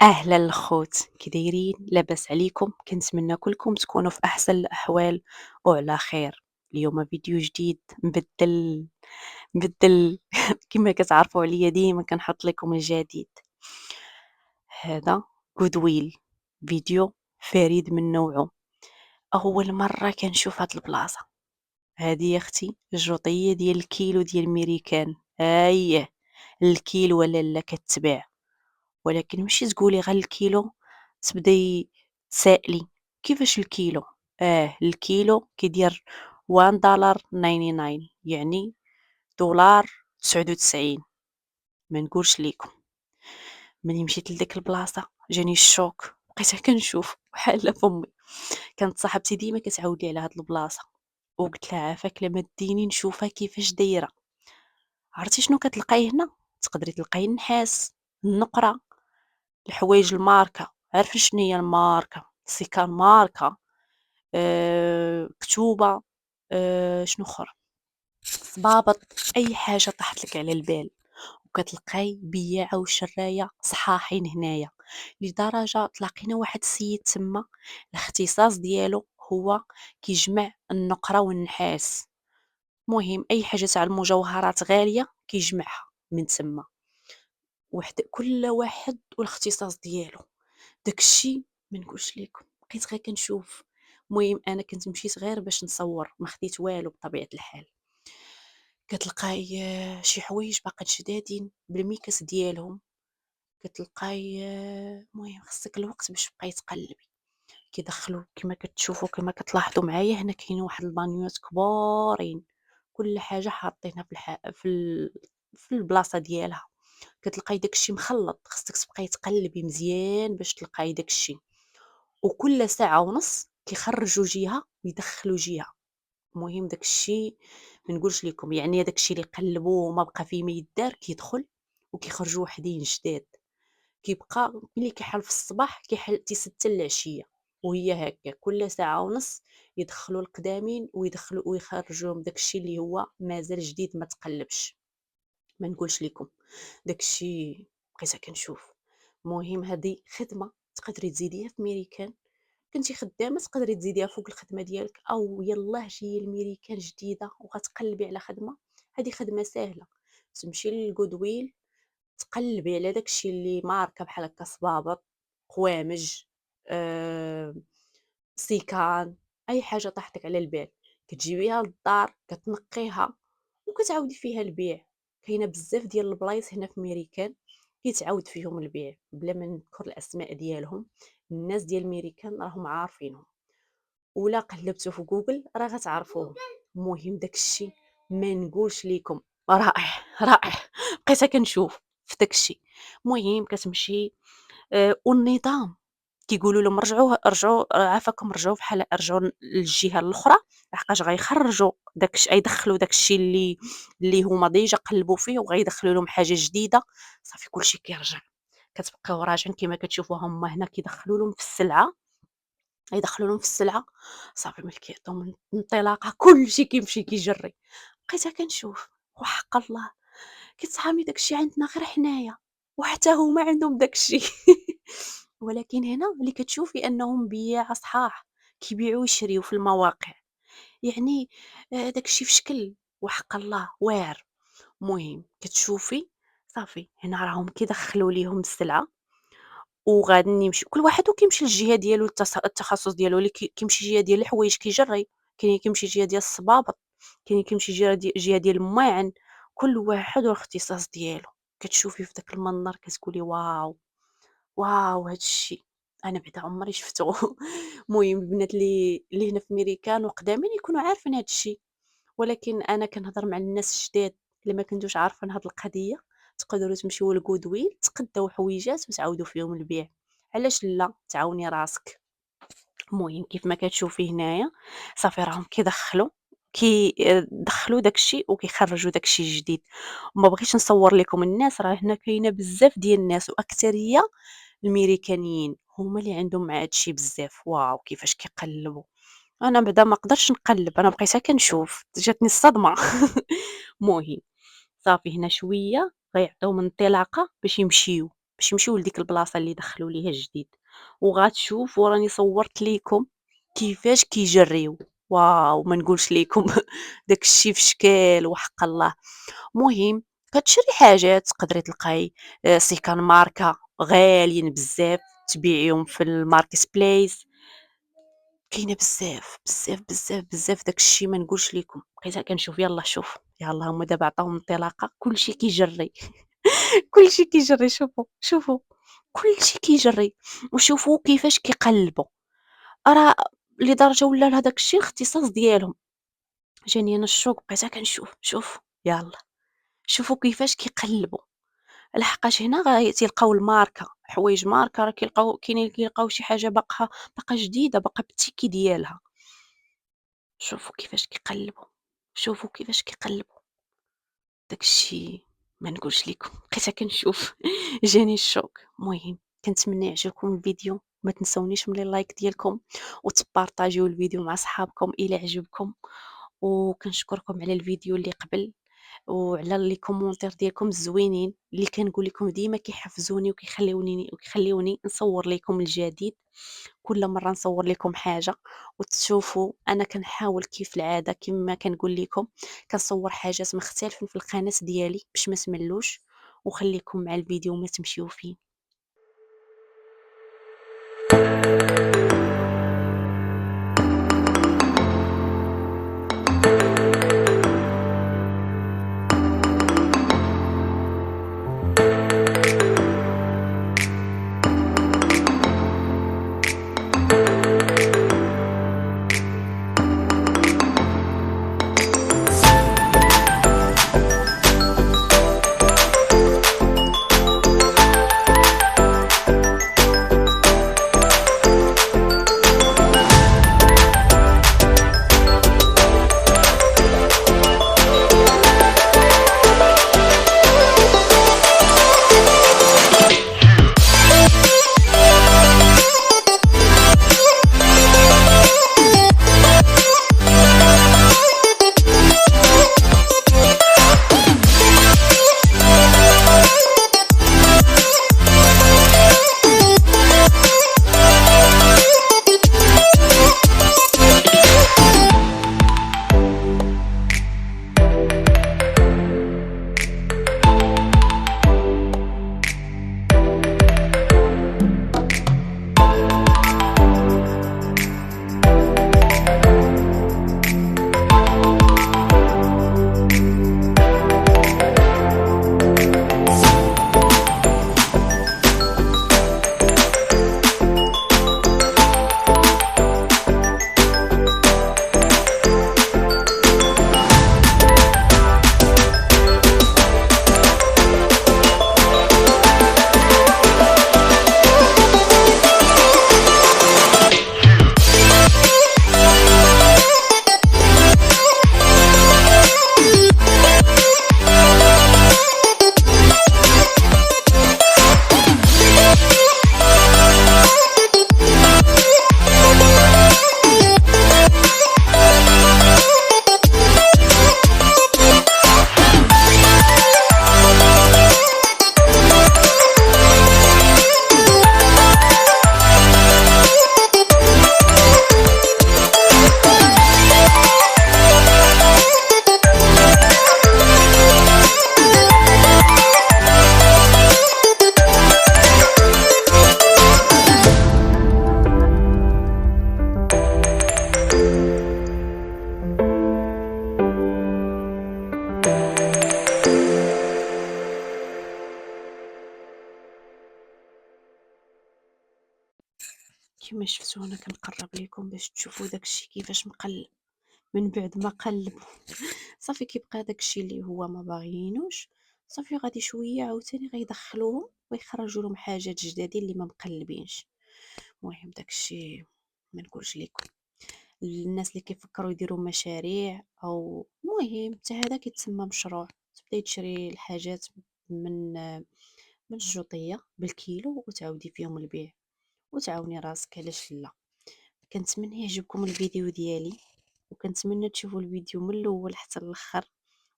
أهلا الخوت، كي دايرين؟ لاباس عليكم؟ كنتمنى كلكم تكونوا في أحسن الأحوال وعلى خير. اليوم فيديو جديد مبدل كما كتعرفوا عليا ديما كنحط لكم الجديد. هذا جودويل، فيديو فريد من نوعه. أول مرة كنشوف هاد البلاصة. هذه يا اختي الجوطية ديال الكيلو ديال الميريكان. اييه، الكيلو ولا لا كتباع، ولكن ماشي تقولي غير الكيلو تبداي تسائلي كيفاش الكيلو. الكيلو كيدير 1 دولار 99، يعني دولار 99. ما نقولش ليكم، ملي مشيت لديك البلاصه جاني الشوك، بقيت كنشوف بحال فمي. كانت صاحبتي ديما كتعاود لي على هاد البلاصه، وقلت لها عافاك لما ديني نشوفها كيفاش دايره. عرفتي شنو كتلقاي هنا؟ تقدري تلقاي النحاس، النقره، الحوايج الماركة. عارفة شنيا الماركة؟ سيكان ماركة، كتوبة، شنوخر، صبابط، أي حاجة طاحت لك على البال. وكتلقاي بياعة وشراية صحاحين هنايا، لدرجة تلاقينا واحد السيد تما الاختصاص ديالو هو كيجمع النقرة والنحاس. مهم أي حاجة تاع المجوهرات غالية كيجمعها من تما. كل واحد والاختصاص ديالو. داكشي ما نقولش لكم، بقيت غير كنشوف. المهم انا كنت مشيت غير باش نصور، ما خديت والو بطبيعه الحال. كتلقاي شي حوايج باقا جدادين بالميكس ديالهم. كتلقاي المهم خصك الوقت باش تبقاي تقلبي. كيدخلوا كما كتشوفوا كما كتلاحظوا معايا، هنا كاين واحد البانيوات كبارين، كل حاجه حاطينها في البلاصه ديالها. كتلقاي داكشي مخلط، خصك تبقاي تقلبي مزيان باش تلقاي داكشي. وكل ساعة ونص كيخرجوا جهة ويدخلوا جهة. المهم داكشي ما نقولش لكم، يعني داكشي اللي قلبوه وما بقى فيه ما يدار كيدخل وكيخرجوا وحدين جداد. كيبقى ملي كيحل في الصباح كيحل تيستل العشية، وهي هكا كل ساعة ونص يدخلوا القدامين ويدخلوا ويخرجوهم داكشي اللي هو مازال جديد ما تقلبش. ما نقولش لكم داكشي بقيت كنشوف. المهم هذه خدمة تقدري تزيديها في ميريكان. كنتي خدامة تقدري تزيديها فوق الخدمة ديالك، أو يلاه جاية الميريكان جديدة وغتقلبي على خدمة. هذه خدمة سهلة، تمشي للجودويل تقلبي على داكشي اللي ماركة بحال هكا صبابط، قوامج، آه، سيكان، أي حاجة طاحتك على البال كتجيبيها للدار كتنقيها وكتعاودي فيها البيع. كاينه بزاف ديال البلايص هنا في ميريكان كيتعاود فيهم البيع بلا ما نذكر الاسماء ديالهم. الناس ديال ميريكان راهم عارفينهم، ولا قلبتو في جوجل راه غتعرفوه. المهم داكشي ما نقولش لكم رائع رائع. بقيت كنشوف في داكشي. المهم كتمشي، والنظام كيقولوا لهم رجعوا عافاكم، رجعوا بحال رجعوا للجهه الاخرى، لحقاش غيخرجوا يدخلوا داكشي اللي هما ديجا قلبوا فيه وغيدخلوا لهم حاجه جديده. صافي كلشي كيرجع، كتبقاو راجعين كما كتشوفوا هما هنا كيدخلوا لهم في السلعه، صافي ملي كيعطيهم انطلاقه كلشي كيمشي كيجري. بقيت كنشوف وحق الله كيتصحابني داكشي عندنا غير حنايا، وحتى هما عندهم داكشي. ولكن هنا اللي كتشوفي انهم بياع صحاح كيبيعوا ويشريوا في المواقع، يعني داكشي في شكل وحق الله واعر. المهم كتشوفي صافي هنا راهم كيدخلوا ليهم السلعه، وغادي يمشي كل واحد وكيمشي للجهه ديالو، التخصص ديالو. اللي كيمشي جهه ديال الحوايج كيجري، كاين اللي كيمشي جهه ديال الصبابط، كاين اللي كيمشي جهه ديال الماعن. كل واحد والاختصاص ديالو. كتشوفي في داك المنظر كتقولي واو واو هادشي انا بعدا عمري شفتو. المهم البنات اللي هنا في ميريكان وقدامين يكونوا عارفين هادشي، ولكن انا كنهضر مع الناس جداد اللي ما كنتوش عارفين هاد القضيه. تقدروا تمشيو للجودويل تقداو حويجات وتعاودوا فيهم البيع. علاش لا؟ تعاوني راسك. المهم كيف ما كتشوفي هنايا صافي راهم كيدخلوا داكشي وكيخرجوا داكشي جديد. وما بغيتش نصور لكم الناس، راه هنا كاينه بزاف ديال الناس واكثريه الميريكانيين هما اللي عندهم مع هادشي بزاف. واو كيفاش كيقلبوا. انا بعدا ما قدرتش نقلب، انا بقيت كنشوف جاتني الصدمه. المهم صافي هنا شويه غيعطيوهم انطلاقه باش باش يمشيو لديك البلاصة اللي دخلوا ليها جديد، وغتشوفوا راني صورت ليكم كيفاش كيجريو. واو! ما نقولش ليكم داك الشي في شكال وحق الله. مهم كتشري حاجات تقدري تلقاي سيكان ماركة غاليين بزاف تبيعيهم في الماركت بليس. كاينة بزاف بزاف بزاف بزاف داك الشي ما نقولش ليكم. بقيت كنشوف يلا شوف يلا هما دابا عطاوهم انطلاقة كلشي كيجري كلشي كيجري شوفوا شوفوا كلشي كيجري وشوفوا كيفاش كيقلبوا. راه لدرجة ولا هذاك الشي الاختصاص ديالهم. جاني أنا الشوق بقيت كنشوف شوف يلا شوفوا كيفاش كيقلبوا. لحقاش هنا تيلقاو الماركة حوايج ماركة راه كاينين اللي كيلقاو شي حاجة باقا جديدة باقا بالتيكي ديالها. شوفوا كيفاش كيقلبوا شوفوا كيفاش كيقلبوا داك الشي ما نقولش ليكم بقيت كنشوف جاني الشوق. المهم كنتمنى يعجبكم الفيديو ما تنسونيش من اللايك ديالكم وتبارطاجيو الفيديو مع صحابكم الى عجبكم. وكنشكركم على الفيديو اللي قبل وعلى لي كومونتير ديالكم الزوينين اللي كنقول لكم ديما كيحفزوني وكيخليوني نصور لكم الجديد. كل مره نصور لكم حاجه وتشوفوا انا كنحاول كيف العاده كما كنقول لكم كنصور حاجات مختلفه في القناه ديالي باش ما تملوش. وخليكم مع الفيديو ما تمشيو فيه. كما شفتوا انا كنقرب لكم باش تشوفوا داكشي كيفاش مقلب. من بعد ما قلب صافي كيبقى داكشي اللي هو ما باغيينوش. صافي غادي شويه عاوتاني غيدخلوهم ويخرجوا لهم حاجات جدادين اللي ما مقلبينش. المهم داكشي ما نقولش لكم الناس اللي كيفكروا يديروا مشاريع او المهم حتى هذا كيتسمى مشروع. تبداي تشري الحاجات من من الجوطيه بالكيلو وتعاودي فيهم البيع وتعاوني راسك علاش لا. كنتمنى يعجبكم الفيديو ديالي وكنتمنى تشوفوا الفيديو من الاول حتى الاخر.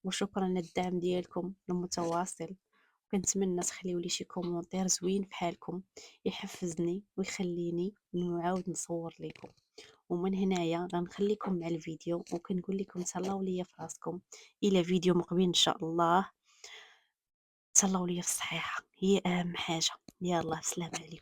وشكرا على الدعم ديالكم المتواصل كنتمنى تخليو لي شي كومونتير زوين بحالكم يحفزني ويخليني نعاود نصور لكم. ومن هنايا غنخليكم مع الفيديو وكنقول لكم تهلاو ليا في راسكم الى فيديو مقبل ان شاء الله. تهلاو ليا في الصحيحه هي اهم حاجه. يلا سلام عليكم.